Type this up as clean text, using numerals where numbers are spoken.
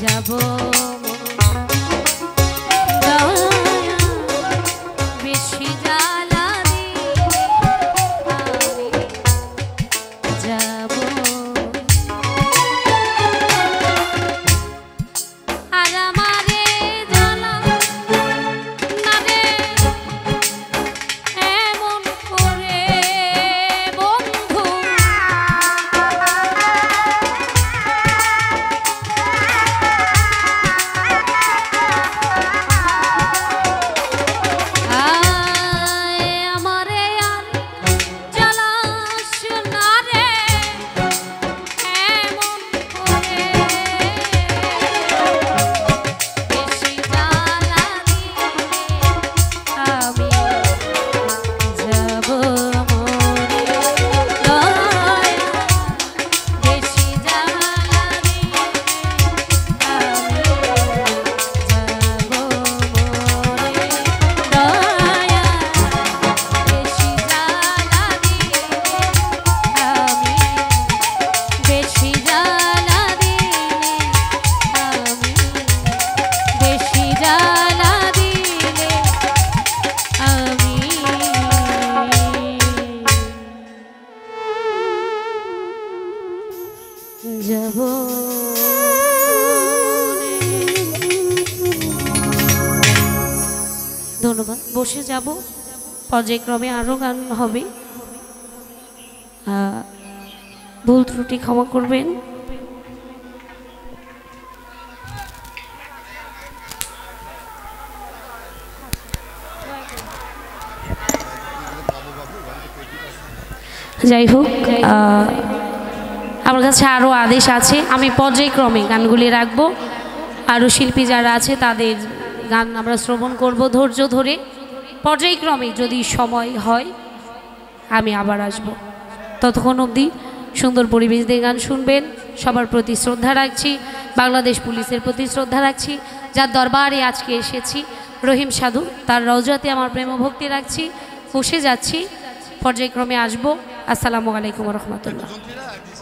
যাব বেশি জ্বালা যাব আর আমারে জ্বালা না রে এমন করে বন্ধু যাব ধন্যবাদ। বসে যাব, পর্যায়ক্রমে আরও গান হবে, ভুল ত্রুটি ক্ষমা করবেন। যাই হোক, আমার কাছে আরও আদেশ আছে, আমি পর্যায়ক্রমে গানগুলি রাখবো। আরও শিল্পী যারা আছে তাদের গান আমরা শ্রবণ করব ধৈর্য ধরে। পর্যায়ক্রমে যদি সময় হয় আমি আবার আসব। ততক্ষণ অবধি সুন্দর পরিবেশ দিয়ে গান শুনবেন। সবার প্রতি শ্রদ্ধা রাখছি, বাংলাদেশ পুলিশের প্রতি শ্রদ্ধা রাখছি, যার দরবারে আজকে এসেছি, রহিম সাধু, তার রওজাতে আমার প্রেম ভক্তি রাখছি। বসে যাচ্ছি, পর্যায়ক্রমে আসবো। আসসালামু আলাইকুম ওয়া রাহমাতুল্লাহ।